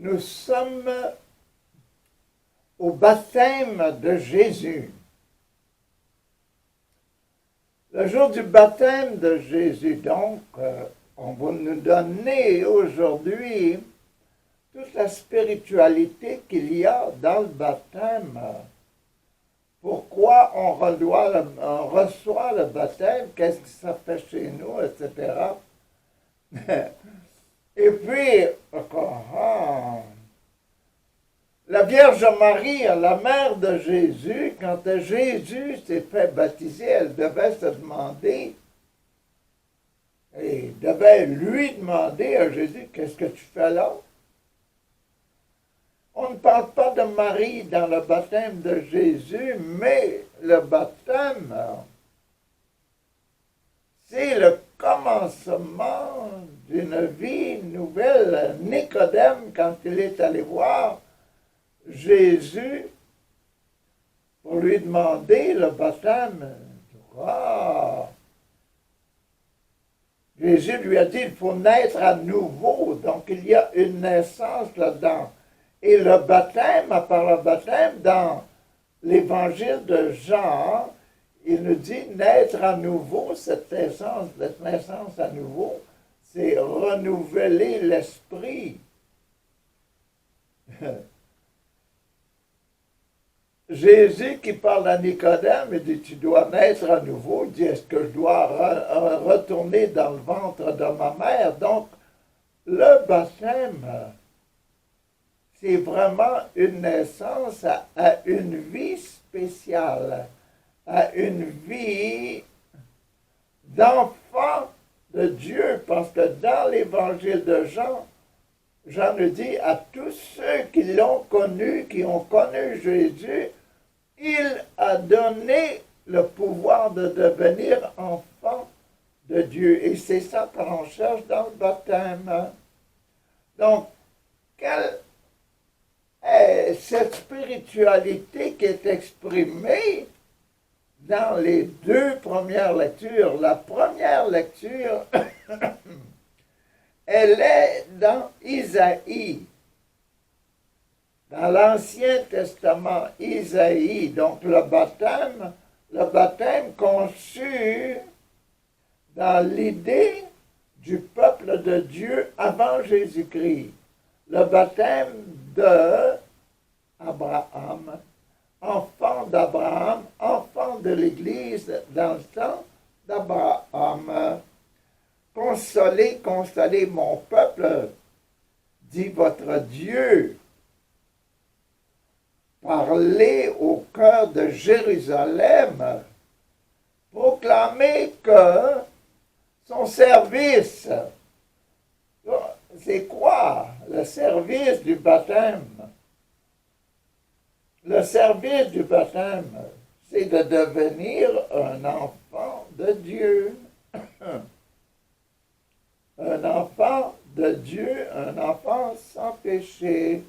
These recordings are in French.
Nous sommes au baptême de Jésus. Le jour du baptême de Jésus, donc, on va nous donner aujourd'hui toute la spiritualité qu'il y a dans le baptême. Pourquoi on reçoit le baptême, qu'est-ce que ça fait chez nous, etc. Et puis, la Vierge Marie, la mère de Jésus, quand Jésus s'est fait baptiser, elle devait se demander, et devait lui demander à Jésus, qu'est-ce que tu fais là? On ne parle pas de Marie dans le baptême de Jésus, mais le baptême, c'est le commencement d'une vie nouvelle. Nicodème, quand il est allé voir Jésus pour lui demander le baptême, Jésus lui a dit, il faut naître à nouveau. Donc, il y a une naissance là-dedans. Et le baptême, à part le baptême, dans l'évangile de Jean, il nous dit naître à nouveau, cette naissance à nouveau, c'est renouveler l'esprit. Jésus qui parle à Nicodème, il dit, tu dois naître à nouveau. Il dit, est-ce que je dois retourner dans le ventre de ma mère? Donc, le baptême, c'est vraiment une naissance à une vie spéciale, à une vie d'enfant de Dieu, parce que dans l'évangile de Jean, Jean nous dit à tous ceux qui l'ont connu, qui ont connu Jésus, il a donné le pouvoir de devenir enfant de Dieu. Et c'est ça qu'on cherche dans le baptême. Donc, quelle est cette spiritualité qui est exprimée dans les deux premières lectures? La première lecture, elle est dans Isaïe, dans l'Ancien Testament, Isaïe. Donc le baptême conçu dans l'idée du peuple de Dieu avant Jésus-Christ. Le baptême d'Abraham, enfant d'Abraham, enfant de l'Église dans le temps d'Abraham. Consolez, consolez mon peuple, dit votre Dieu. Parlez au cœur de Jérusalem. Proclamez que son service, c'est quoi le service du baptême? Le service du baptême, c'est de devenir un enfant de Dieu. Un enfant de Dieu, un enfant sans péché.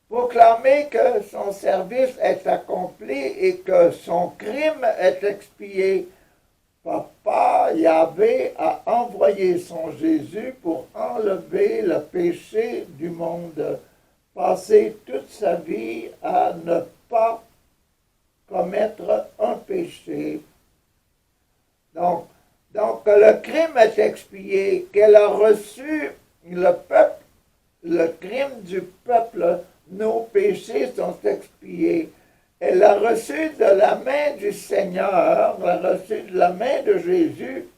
Proclamer que son service est accompli et que son crime est expié. Papa Yahvé a envoyé son Jésus pour enlever le péché du monde. Passer toute sa vie à ne pas commettre un péché. Donc le crime est expié, qu'elle a reçu le peuple, le crime du peuple, nos péchés sont expiés. Elle a reçu de la main du Seigneur, elle a reçu de la main de Jésus.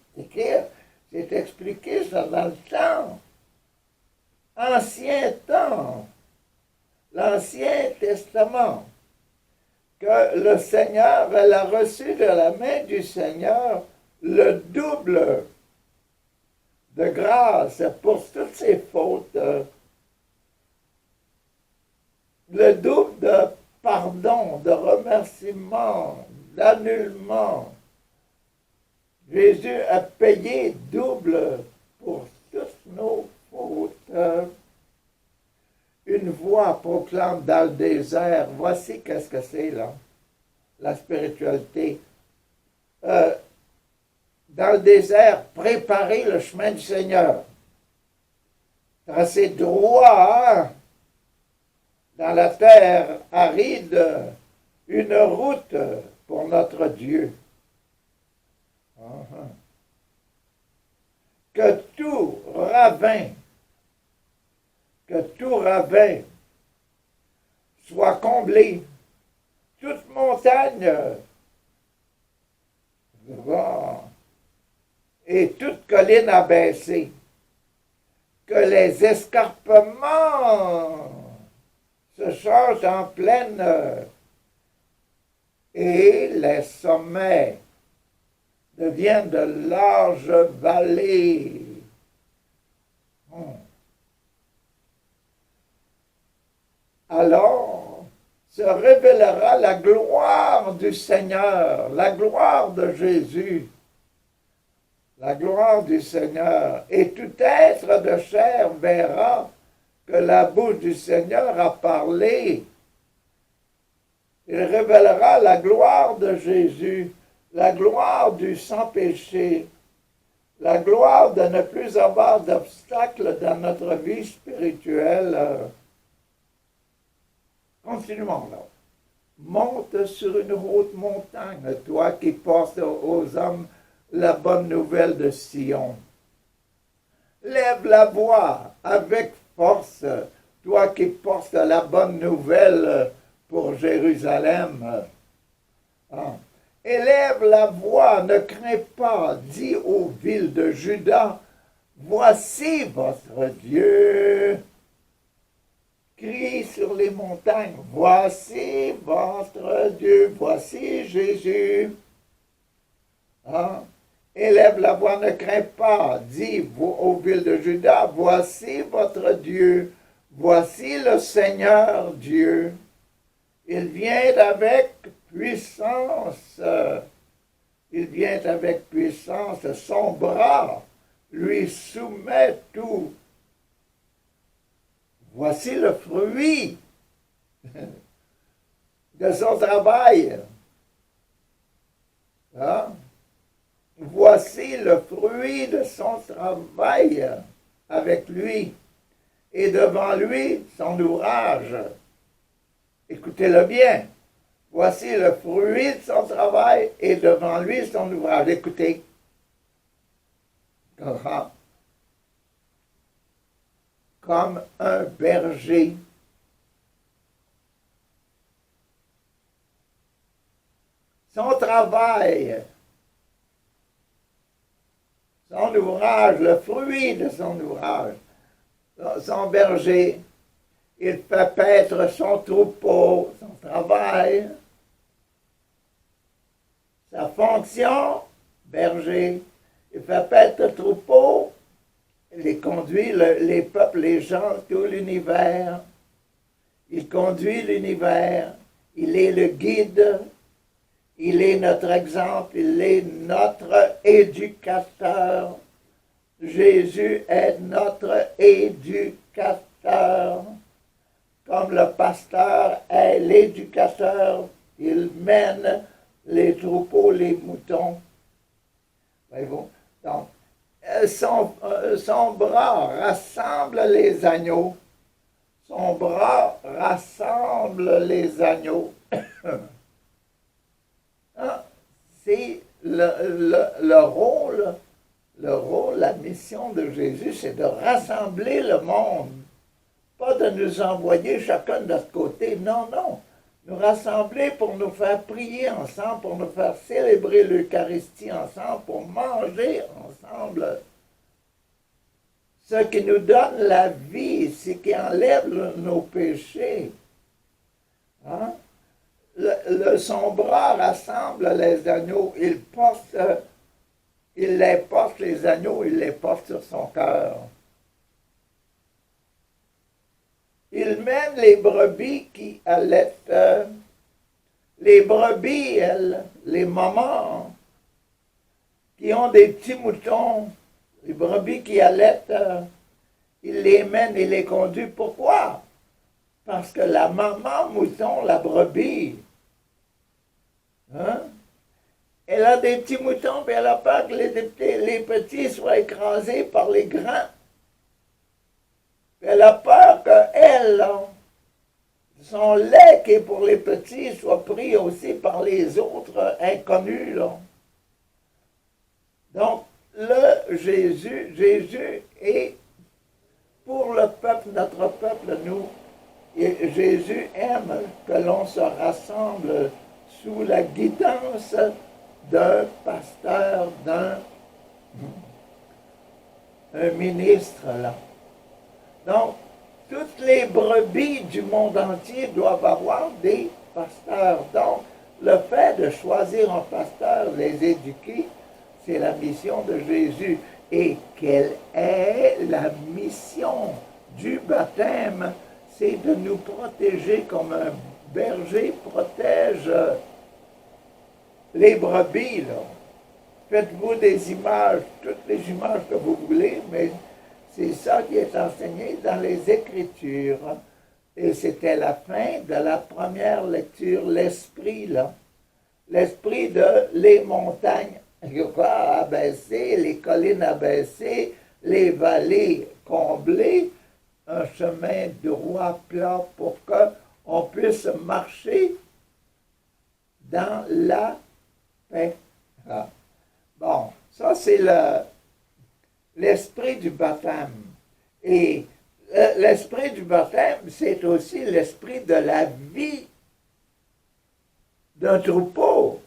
C'est expliqué ça dans le temps. Ancien temps, l'Ancien Testament, que le Seigneur, elle a reçu de la main du Seigneur le double de grâce pour toutes ses fautes, le double de pardon, de remerciement, d'annulement. Jésus a payé double pour toutes nos fautes. Une voix proclame dans le désert, voici qu'est-ce que c'est là, la spiritualité. Dans le désert, préparez le chemin du Seigneur. Tracez droit dans la terre aride une route pour notre Dieu. Que tout ravin soit comblé, toute montagne et toute colline abaissée, que les escarpements se changent en plaine et les sommets deviennent de larges vallées. Alors se révélera la gloire du Seigneur, la gloire de Jésus, la gloire du Seigneur. Et tout être de chair verra que la bouche du Seigneur a parlé. Il révélera la gloire de Jésus, la gloire du sans-péché, la gloire de ne plus avoir d'obstacles dans notre vie spirituelle. Continuons là. Monte sur une haute montagne, toi qui portes aux hommes la bonne nouvelle de Sion. Lève la voix avec force, toi qui portes la bonne nouvelle pour Jérusalem. Élève la voix, ne crains pas, dis aux villes de Juda, voici votre Dieu. Crie sur les montagnes, voici votre Dieu, voici Jésus. Élève la voix, ne crains pas, dis aux villes de Juda, voici votre Dieu, voici le Seigneur Dieu. Il vient avec puissance, son bras lui soumet tout. Voici le fruit de son travail. Voici le fruit de son travail avec lui. Et devant lui, son ouvrage. Écoutez-le bien. Voici le fruit de son travail et devant lui, son ouvrage. Écoutez. Comme un berger. Son travail, son ouvrage, le fruit de son ouvrage, son berger, il fait paître son troupeau, son travail, sa fonction, berger, il fait paître le troupeau, il conduit les peuples, les gens, tout l'univers. Il conduit l'univers. Il est le guide. Il est notre exemple. Il est notre éducateur. Jésus est notre éducateur. Comme le pasteur est l'éducateur, il mène les troupeaux, les moutons. Voyez-vous? Donc, son bras rassemble les agneaux. Son bras rassemble les agneaux. C'est le rôle, la mission de Jésus, c'est de rassembler le monde. Pas de nous envoyer chacun de notre côté. Non, non. Nous rassembler pour nous faire prier ensemble, pour nous faire célébrer l'Eucharistie ensemble, pour manger ensemble. Ce qui nous donne la vie, ce qui enlève nos péchés. Son bras rassemble les agneaux. Il les porte, les agneaux, il les porte sur son cœur. Il mène les brebis qui allaitent. Les brebis, les mamans qui ont des petits moutons, les brebis qui allaitent, il les mène et les conduit. Pourquoi? Parce que la maman mouton, la brebis, elle a des petits moutons, puis elle a peur que les petits soient écrasés par les grands. Elle a peur qu'elle son lait qui est pour les petits soit pris aussi par les autres inconnus, là. Donc, Jésus est pour le peuple, notre peuple, nous. Et Jésus aime que l'on se rassemble sous la guidance d'un pasteur, d'un ministre, là. Donc, toutes les brebis du monde entier doivent avoir des pasteurs. Donc, le fait de choisir un pasteur, les éduquer, c'est la mission de Jésus. Et quelle est la mission du baptême? C'est de nous protéger comme un berger protège les brebis, là. Faites-vous des images, toutes les images que vous voulez, mais c'est ça qui est enseigné dans les Écritures. Et c'était la fin de la première lecture, l'esprit, là. L'esprit de les montagnes abaissées, les collines abaissées, les vallées comblées, un chemin droit, plat, pour qu'on puisse marcher dans la paix. Ah. Bon, ça c'est l'esprit du baptême. Et l'esprit du baptême, c'est aussi l'esprit de la vie d'un troupeau.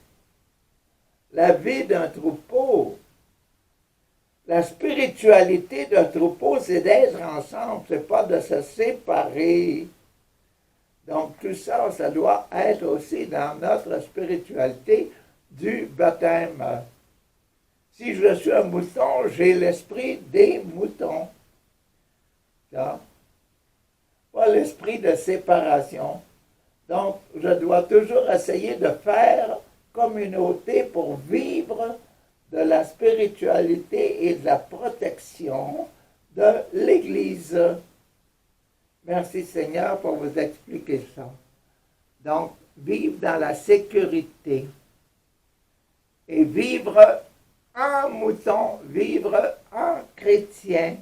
La vie d'un troupeau. La spiritualité d'un troupeau, c'est d'être ensemble, c'est pas de se séparer. Donc tout ça, ça doit être aussi dans notre spiritualité du baptême. Si je suis un mouton, j'ai l'esprit des moutons. Ça. Pas l'esprit de séparation. Donc, je dois toujours essayer de faire communauté pour vivre de la spiritualité et de la protection de l'Église. Merci Seigneur pour vous expliquer ça. Donc, vivre dans la sécurité et vivre en mouton, vivre en chrétien,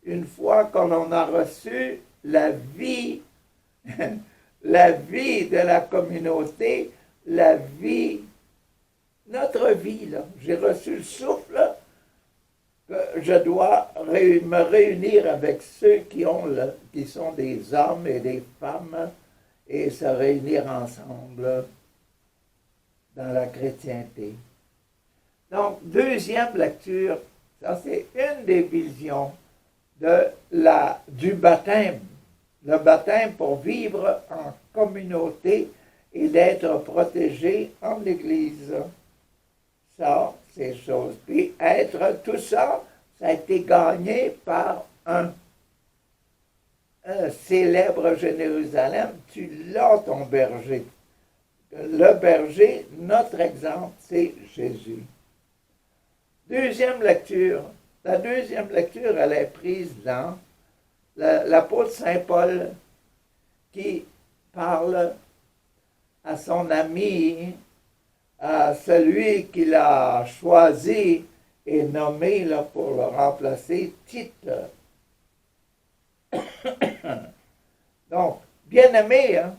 une fois qu'on a reçu la vie, la vie de la communauté, la vie, notre vie, là. J'ai reçu le souffle que je dois me réunir avec ceux qui sont des hommes et des femmes et se réunir ensemble dans la chrétienté. Donc, deuxième lecture, ça c'est une des visions du baptême. Le baptême pour vivre en communauté et d'être protégé en l'Église. Ça, c'est chose. Puis être tout ça, ça a été gagné par un célèbre Jérusalem. Tu l'as, ton berger. Le berger, notre exemple, c'est Jésus. Deuxième lecture. La deuxième lecture, elle est prise dans l'apôtre Saint Paul qui parle à son ami, à celui qu'il a choisi et nommé là, pour le remplacer, Tite. Donc, bien-aimé, hein?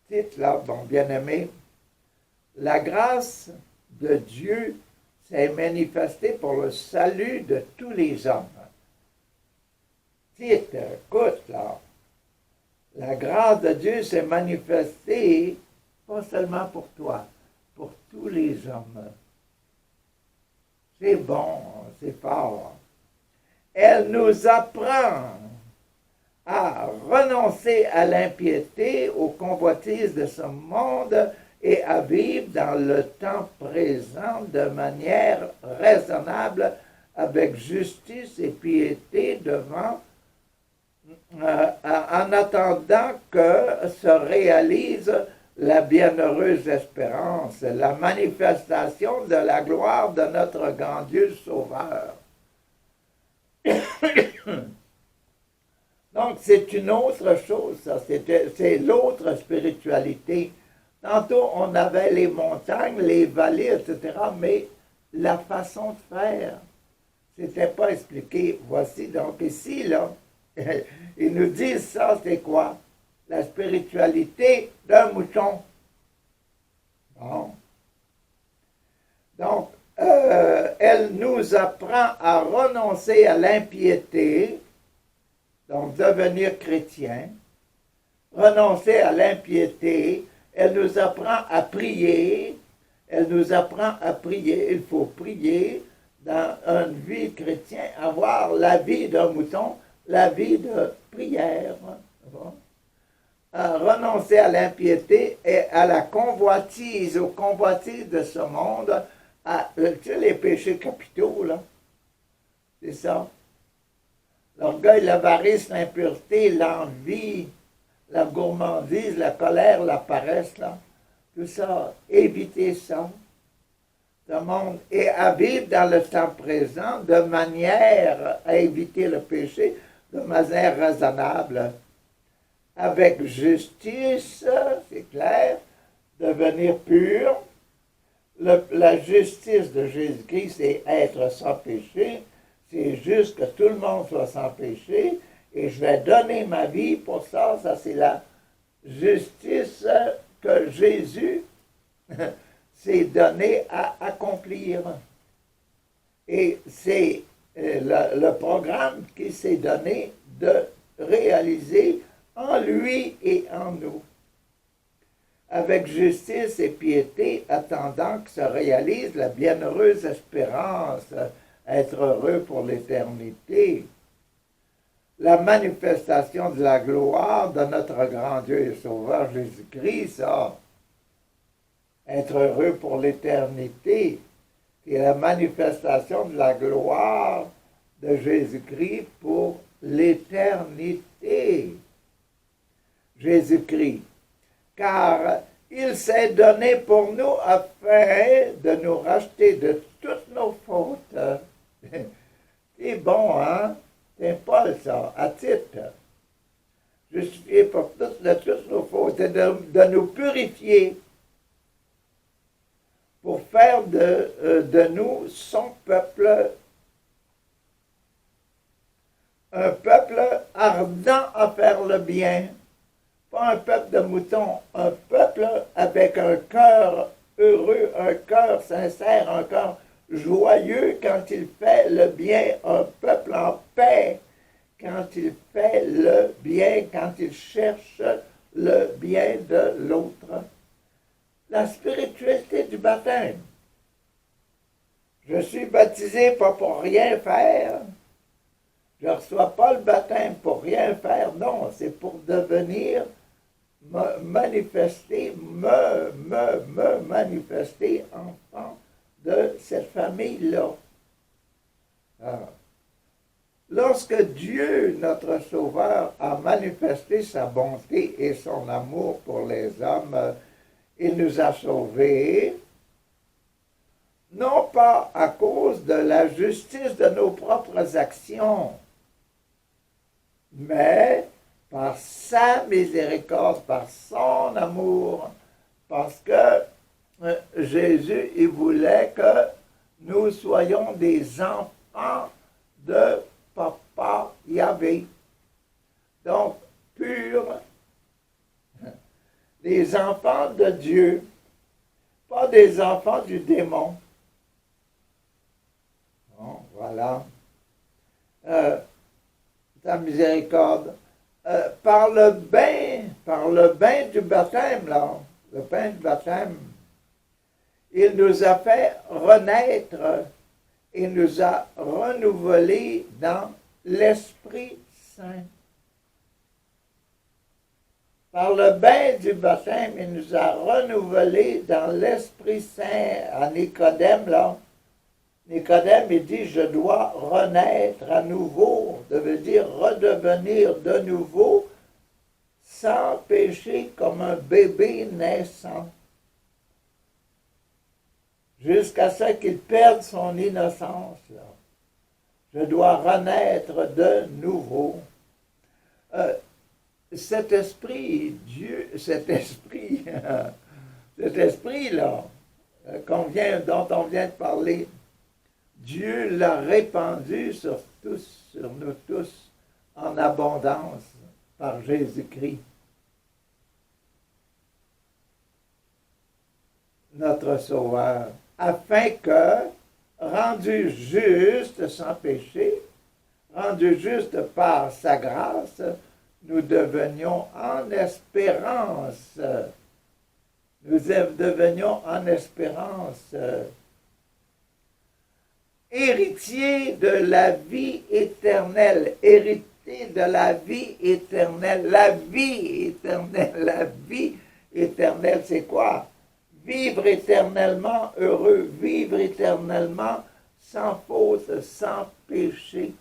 Tite, là, bon, bien-aimé, la grâce de Dieu s'est manifestée pour le salut de tous les hommes. Tite, écoute, là, la grâce de Dieu s'est manifestée pas seulement pour toi, pour tous les hommes. C'est bon, c'est fort. Elle nous apprend à renoncer à l'impiété, aux convoitises de ce monde et à vivre dans le temps présent de manière raisonnable, avec justice et piété en attendant que se réalise la bienheureuse espérance, la manifestation de la gloire de notre grand Dieu Sauveur. Donc, c'est une autre chose, ça. C'est l'autre spiritualité. Tantôt, on avait les montagnes, les vallées, etc., mais la façon de faire, c'était pas expliqué. Voici, donc ici, là, ils nous disent ça, c'est quoi? la spiritualité d'un mouton. Bon. Donc, elle nous apprend à renoncer à l'impiété, donc devenir chrétien, renoncer à l'impiété, elle nous apprend à prier, elle nous apprend à prier, il faut prier dans une vie chrétienne, avoir la vie d'un mouton, la vie de prière. Bon. Renoncer à l'impiété et à la convoitise, aux convoitises de ce monde, tu sais, les péchés capitaux, là, c'est ça. L'orgueil, l'avarice, l'impureté, l'envie, la gourmandise, la colère, la paresse, là, tout ça, éviter ça, ce monde, et à vivre dans le temps présent de manière à éviter le péché, de manière raisonnable, avec justice, c'est clair, devenir pur. La justice de Jésus-Christ, c'est être sans péché. C'est juste que tout le monde soit sans péché. Et je vais donner ma vie pour ça. Ça, c'est la justice que Jésus s'est donné à accomplir. Et c'est le programme qui s'est donné de réaliser en lui et en nous, avec justice et piété, attendant que se réalise la bienheureuse espérance, être heureux pour l'éternité, la manifestation de la gloire de notre grand Dieu et Sauveur Jésus-Christ, ça, être heureux pour l'éternité, c'est la manifestation de la gloire de Jésus-Christ pour l'éternité. Jésus-Christ, car il s'est donné pour nous afin de nous racheter de toutes nos fautes. C'est bon, hein? C'est Paul, ça, à titre. Justifié pour de toutes nos fautes, et de nous purifier pour faire de nous son peuple, un peuple ardent à faire le bien. Pas un peuple de moutons, un peuple avec un cœur heureux, un cœur sincère, un cœur joyeux quand il fait le bien, un peuple en paix quand il fait le bien, quand il cherche le bien de l'autre. La spiritualité du baptême. Je suis baptisé pas pour rien faire. Je ne reçois pas le baptême pour rien faire. Non, c'est pour devenir manifester, me manifester enfant de cette famille-là. Lorsque Dieu, notre Sauveur, a manifesté sa bonté et son amour pour les hommes, il nous a sauvés, non pas à cause de la justice de nos propres actions, mais par sa miséricorde, par son amour, parce que Jésus, il voulait que nous soyons des enfants de Papa Yahvé. Donc, purs, des enfants de Dieu, pas des enfants du démon. Bon, voilà. Sa miséricorde. Par le bain du baptême, là, le bain du baptême, il nous a fait renaître, il nous a renouvelés dans l'Esprit Saint. Par le bain du baptême, il nous a renouvelés dans l'Esprit Saint. À Nicodème, là, Nicodème, il dit, je dois renaître à nouveau, ça veut dire redevenir de nouveau sans péché comme un bébé naissant, jusqu'à ce qu'il perde son innocence. Là. Je dois renaître de nouveau. Cet esprit, Dieu, cet esprit-là, dont on vient de parler, Dieu l'a répandu sur nous tous, en abondance, par Jésus-Christ. notre Sauveur, afin que, rendu juste sans péché, rendu juste par sa grâce, nous devenions en espérance. Nous devenions en espérance héritiers de la vie éternelle, héritiers de la vie éternelle. La vie éternelle, la vie éternelle, c'est quoi? Vivre éternellement heureux, vivre éternellement sans faute, sans péché.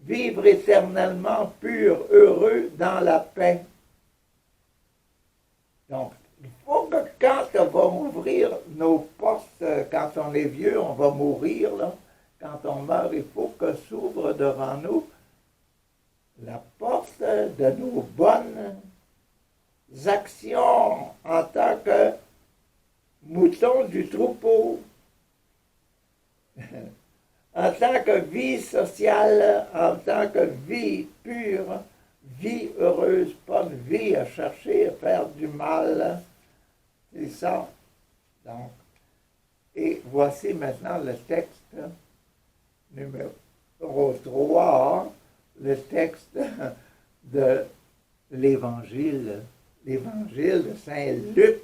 Vivre éternellement pur, heureux dans la paix. Donc, il faut que quand on va ouvrir nos portes, quand on est vieux, on va mourir, là. Quand on meurt, il faut que s'ouvre devant nous la porte de nos bonnes actions en tant que moutons du troupeau, en tant que vie sociale, en tant que vie pure, vie heureuse, pas une vie à chercher à faire du mal. C'est ça. Donc, et voici maintenant le texte numéro 3, le texte de l'Évangile de Saint-Luc.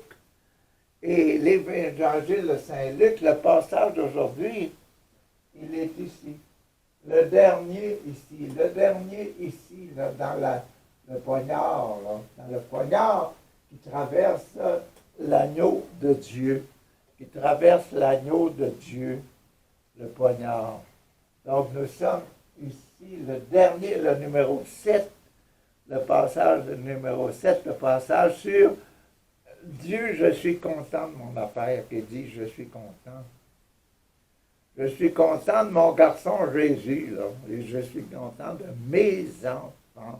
Et l'Évangile de Saint-Luc, le passage d'aujourd'hui, il est ici. Le dernier ici, là, dans le poignard, là, dans le poignard qui traverse l'agneau de Dieu, qui traverse l'agneau de Dieu, le poignard. Donc nous sommes ici, le dernier, le numéro 7, le passage numéro 7, le passage sur Dieu, je suis content de mon affaire, qui dit je suis content. Je suis content de mon garçon Jésus, là, et je suis content de mes enfants.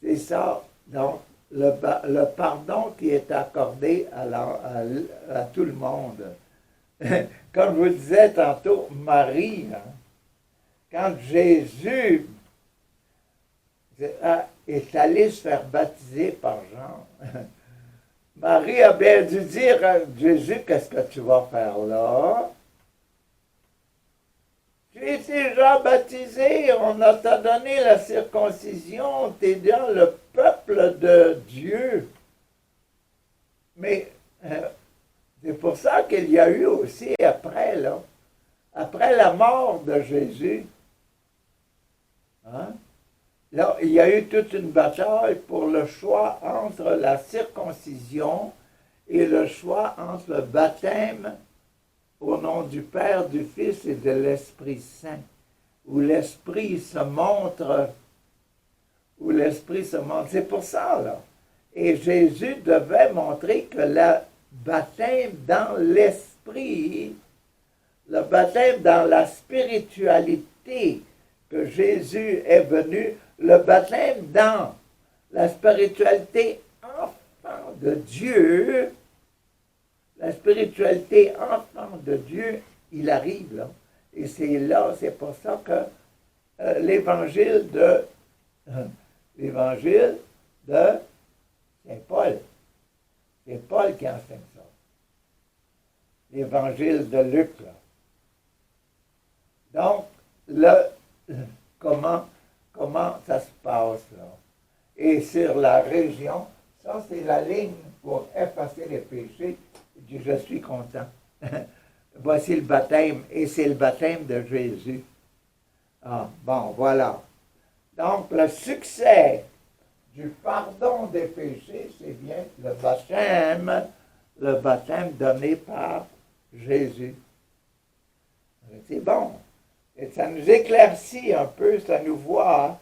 C'est ça, donc, le pardon qui est accordé à tout le monde. Comme je vous disais tantôt, Marie, hein, quand Jésus est allé se faire baptiser par Jean, Marie a bien dû dire à Jésus, qu'est-ce que tu vas faire là? Tu es déjà baptisé, on t'a donné la circoncision, tu es dans le peuple de Dieu. Mais c'est pour ça qu'il y a eu aussi après la mort de Jésus, hein? Là, il y a eu toute une bataille pour le choix entre la circoncision et le choix entre le baptême au nom du Père, du Fils et de l'Esprit Saint, où l'Esprit se montre, c'est pour ça, là. Et Jésus devait montrer que le baptême dans l'Esprit, le baptême dans la spiritualité, que Jésus est venu, le baptême dans la spiritualité enfant de Dieu, la spiritualité enfant de Dieu, il arrive là. Et c'est pour ça que l'évangile de Saint Paul, c'est Paul qui enseigne ça. L'évangile de Luc, là. Donc, comment ça se passe, là? Et sur la région, ça c'est la ligne pour effacer les péchés. Je suis content. Voici le baptême, et c'est le baptême de Jésus. Ah, bon, voilà. Donc, le succès du pardon des péchés, c'est bien le baptême donné par Jésus. C'est bon. Et ça nous éclaircit un peu, ça nous voit,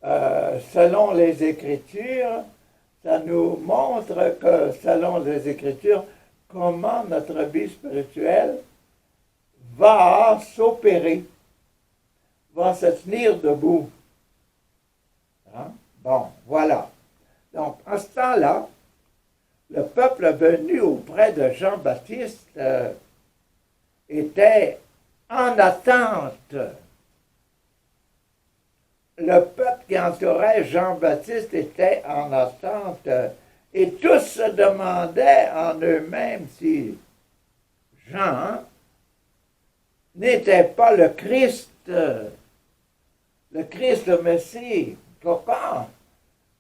selon les Écritures, ça nous montre que, selon les Écritures, comment notre vie spirituelle va s'opérer, va se tenir debout. Hein? Bon, voilà. Donc, en ce temps-là, le peuple venu auprès de Jean-Baptiste était en attente. Le peuple qui entourait Jean-Baptiste était en attente. Et tous se demandaient en eux-mêmes si Jean n'était pas le Christ, le Messie. Pourquoi?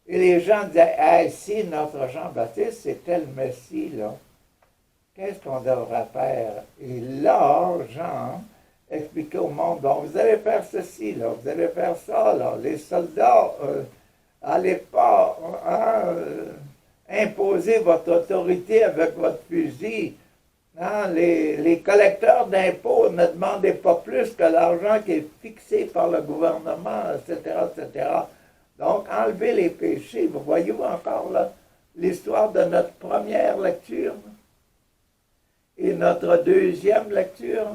Et les gens disaient, hey, si notre Jean-Baptiste c'était le Messie, là, qu'est-ce qu'on devrait faire? Et là, Jean expliquait au monde, bon, vous allez faire ceci, là, vous allez faire ça, là. Les soldats, n'allez pas imposer votre autorité avec votre fusil. Hein? Les collecteurs d'impôts ne demandez pas plus que l'argent qui est fixé par le gouvernement, etc., etc. Donc, enlevez les péchés. Vous voyez encore là l'histoire de notre première lecture et notre deuxième lecture.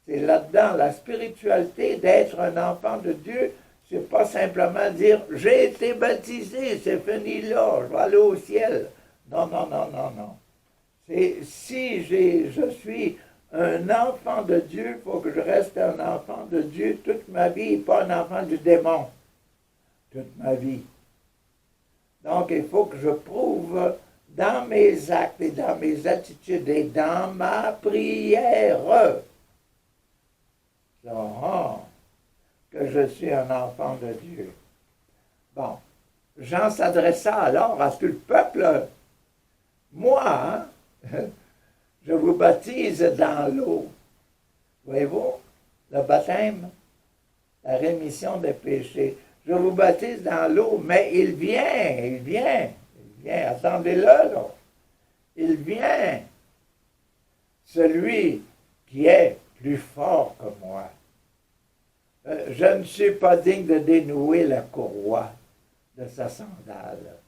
C'est là-dedans la spiritualité d'être un enfant de Dieu. C'est pas simplement dire « j'ai été baptisé, c'est fini là, je vais aller au ciel ». Non, non, non, non, non. C'est si je suis un enfant de Dieu, il faut que je reste un enfant de Dieu toute ma vie, et pas un enfant du démon toute ma vie. Donc, il faut que je prouve dans mes actes et dans mes attitudes et dans ma prière que je suis un enfant de Dieu. Bon, Jean s'adressa alors à tout le peuple. Moi, je vous baptise dans l'eau. Voyez-vous, le baptême, la rémission des péchés. Je vous baptise dans l'eau, mais il vient, attendez-le, là. Il vient, celui qui est plus fort que moi. Je ne suis pas digne de dénouer la courroie de sa sandale.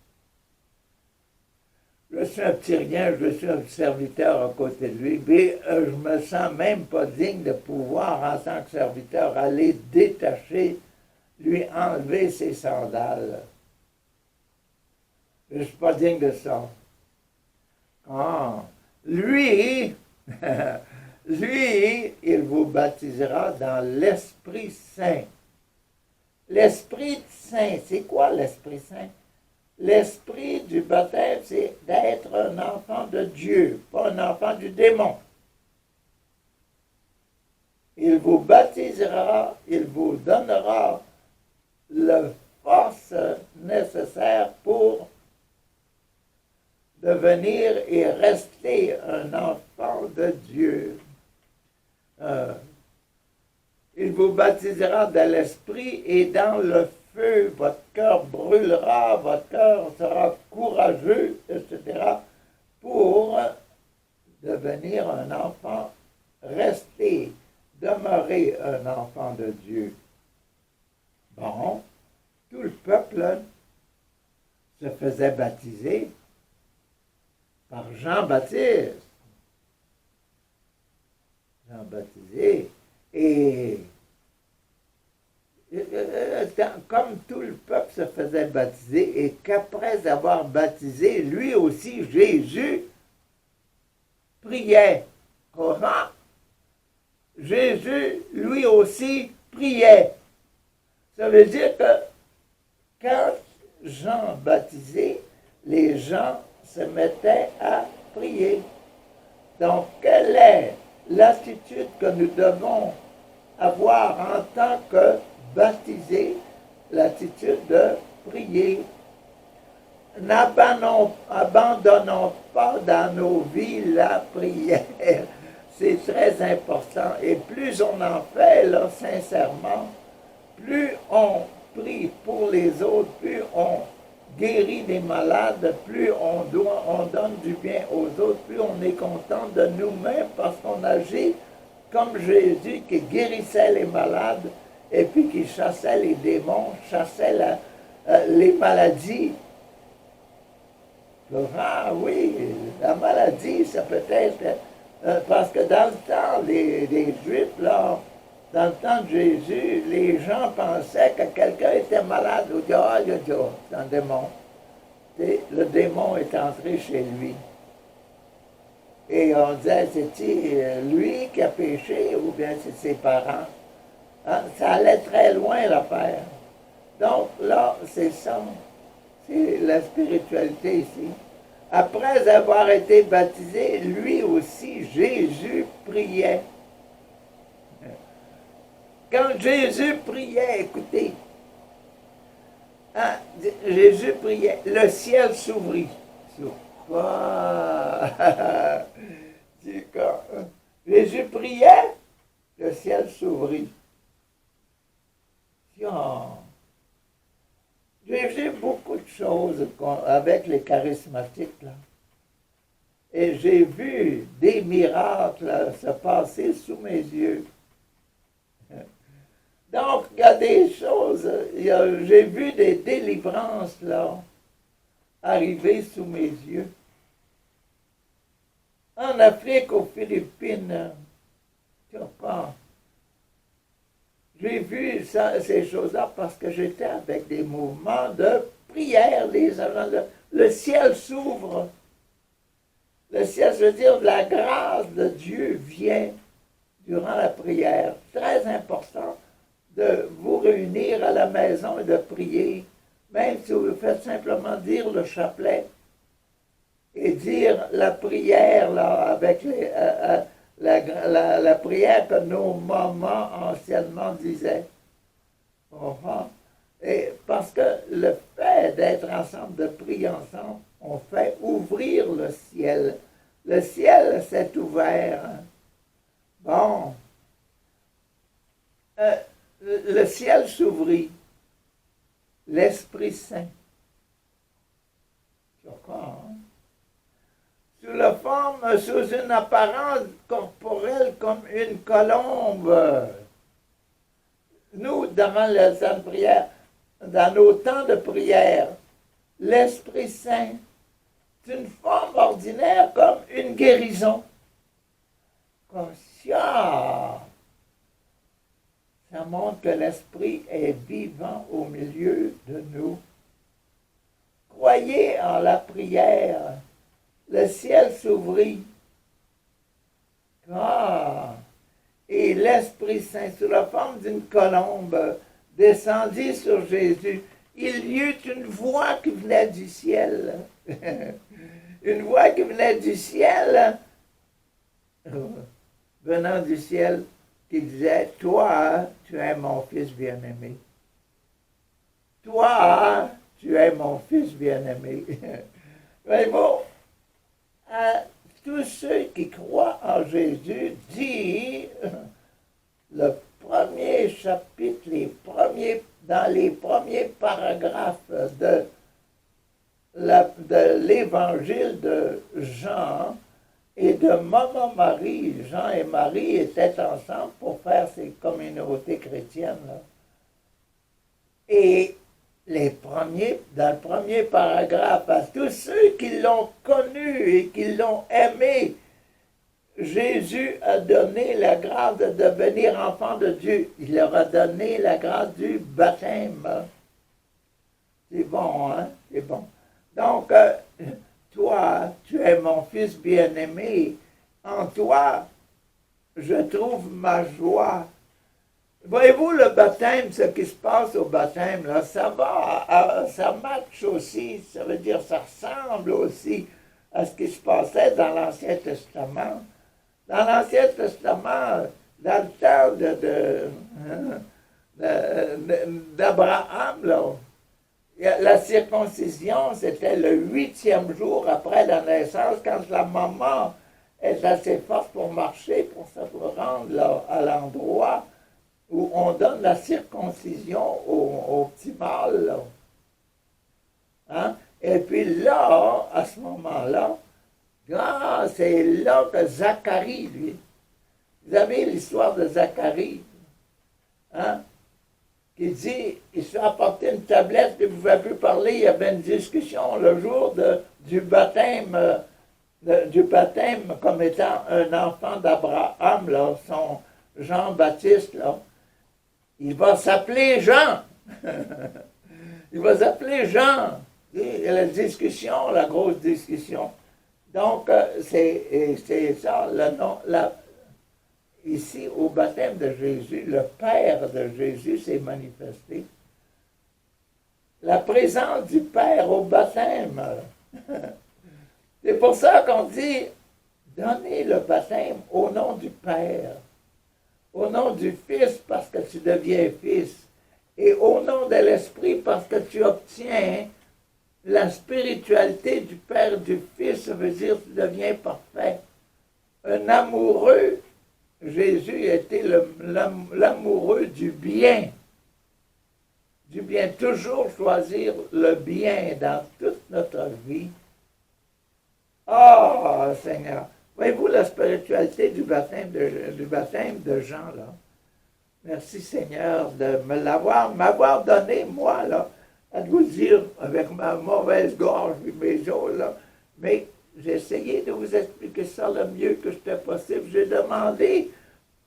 Je suis un petit rien, je suis un serviteur à côté de lui, mais je me sens même pas digne de pouvoir, en tant que serviteur, aller détacher, lui enlever ses sandales. Je ne suis pas digne de ça. Lui, lui, il vous baptisera dans l'Esprit Saint. L'Esprit Saint, c'est quoi l'Esprit Saint? L'esprit du baptême, c'est d'être un enfant de Dieu, pas un enfant du démon. Il vous baptisera, il vous donnera la force nécessaire pour devenir et rester un enfant de Dieu. Il vous baptisera dans l'esprit et dans le feu. Votre cœur brûlera, votre cœur sera courageux, etc. pour devenir un enfant, rester, demeurer un enfant de Dieu. Bon, tout le peuple se faisait baptiser par Jean-Baptiste. Jean-Baptisé. Et comme tout le peuple se faisait baptiser, et qu'après avoir baptisé, lui aussi, Jésus, priait. Comment? Jésus, lui aussi, priait. Ça veut dire que quand Jean baptisait, les gens se mettaient à prier. Donc, quelle est l'attitude que nous devons avoir en tant que baptisés? L'attitude de prier. N'abandonnons pas dans nos vies la prière. C'est très important. Et plus on en fait, là, sincèrement, plus on prie pour les autres, plus on guérit des malades, plus on donne du bien aux autres, plus on est content de nous-mêmes parce qu'on agit comme Jésus qui guérissait les malades et puis qui chassait les démons, chassait les maladies. Ah oui, la maladie, ça peut être... parce que dans le temps des Juifs, là, dans le temps de Jésus, les gens pensaient que quelqu'un était malade. On disait, ah, c'est un démon. Et le démon est entré chez lui. Et on disait, c'est lui qui a péché ou bien c'est ses parents. Hein? Ça allait très loin, l'affaire. Donc là, c'est ça. C'est la spiritualité ici. Après avoir été baptisé, lui aussi, Jésus priait. Quand Jésus priait, écoutez, hein, Jésus priait, le ciel s'ouvrit. Sur quoi? Jésus priait, le ciel s'ouvrit. J'ai vu beaucoup de choses avec les charismatiques, là. Et j'ai vu des miracles se passer sous mes yeux. Donc, il y a des choses, j'ai vu des délivrances, là, arriver sous mes yeux. En Afrique, aux Philippines, tu vois pas. J'ai vu ces choses-là parce que j'étais avec des mouvements de prière. Le ciel s'ouvre. Le ciel, je veux dire, la grâce de Dieu vient durant la prière. Très important de vous réunir à la maison et de prier, même si vous faites simplement dire le chapelet et dire la prière là, avec la prière que nos mamans anciennement disaient. Et parce que le fait d'être ensemble, de prier ensemble, on fait ouvrir le ciel. Le ciel s'est ouvert. Bon. Le ciel s'ouvrit. L'Esprit Saint. Tu vois, hein? Sous une apparence corporelle comme une colombe. Nous, dans le temps de prière, dans nos temps de prière, l'Esprit Saint, c'est une forme ordinaire comme une guérison. Comme ça. Ça montre que l'Esprit est vivant au milieu de nous. Croyez en la prière. Le ciel s'ouvrit. Et l'Esprit Saint, sous la forme d'une colombe, descendit sur Jésus. Il y eut une voix qui venait du ciel. Une voix qui venait du ciel, venant du ciel, qui disait, « Toi, tu es mon fils bien-aimé. Toi, tu es mon fils bien-aimé. » Mais bon, à tous ceux qui croient en Jésus, dit le premier chapitre, dans les premiers paragraphes de l'évangile de Jean et de Maman Marie. Jean et Marie étaient ensemble pour faire ces communautés chrétiennes, là. Et dans le premier paragraphe, à tous ceux qui l'ont connu et qui l'ont aimé, Jésus a donné la grâce de devenir enfant de Dieu. Il leur a donné la grâce du baptême. C'est bon, hein? C'est bon. Donc, toi, tu es mon fils bien-aimé. En toi, je trouve ma joie. Voyez-vous, le baptême, ce qui se passe au baptême, là, ça match aussi, ça veut dire, ça ressemble aussi à ce qui se passait dans l'Ancien Testament. Dans l'Ancien Testament, dans le temps d'Abraham, là, la circoncision, c'était le 8e jour après la naissance, quand la maman est assez forte pour marcher, pour se rendre là, à l'endroit où on donne la circoncision au petit mâle. Là. Hein? Et puis là, à ce moment-là, c'est là que Zacharie, lui, vous avez l'histoire de Zacharie, hein? Qui dit, il s'est apporté une tablette, il ne pouvait plus parler, il y avait une discussion le jour du baptême comme étant un enfant d'Abraham, là, son Jean-Baptiste, là. Il va s'appeler Jean. Il va s'appeler Jean. Et la discussion, la grosse discussion. Donc, c'est ça, le nom, ici, au baptême de Jésus, le Père de Jésus s'est manifesté. la présence du Père au baptême. C'est pour ça qu'on dit, donnez le baptême au nom du Père, au nom du Fils parce que tu deviens fils, et au nom de l'Esprit parce que tu obtiens la spiritualité du Père et du Fils, ça veut dire que tu deviens parfait. Un amoureux, Jésus était l'amoureux du bien. Du bien, toujours choisir le bien dans toute notre vie. Ah, Seigneur, voyez-vous la spiritualité du baptême de Jean, là? Merci, Seigneur, de m'avoir donné, moi, là, à vous le dire, avec ma mauvaise gorge et mes os, là, mais j'ai essayé de vous expliquer ça le mieux que c'était possible. J'ai demandé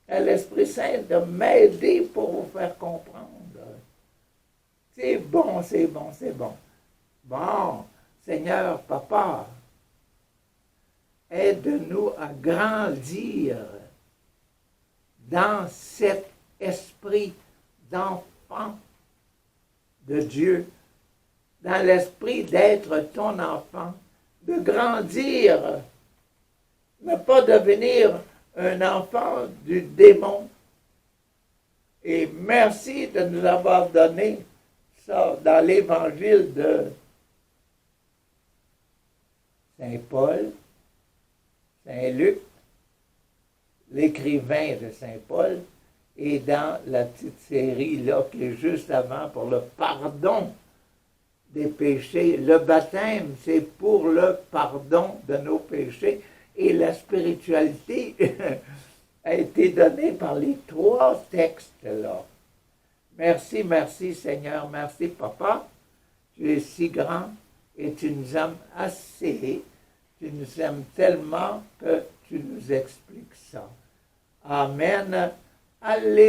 à l'Esprit Saint de m'aider pour vous faire comprendre. C'est bon, c'est bon, c'est bon. Bon, Seigneur, Papa, aide-nous à grandir dans cet esprit d'enfant de Dieu, dans l'esprit d'être ton enfant, de grandir, ne pas devenir un enfant du démon. Et merci de nous avoir donné ça dans l'évangile de Saint Paul, Saint Luc, l'écrivain de Saint Paul, et dans la petite série là qui est juste avant pour le pardon des péchés. Le baptême, c'est pour le pardon de nos péchés. Et la spiritualité a été donnée par les 3 textes là. Merci, merci Seigneur, merci Papa. Tu es si grand et tu nous aimes assez. Tu nous aimes tellement que tu nous expliques ça. Amen. Allez.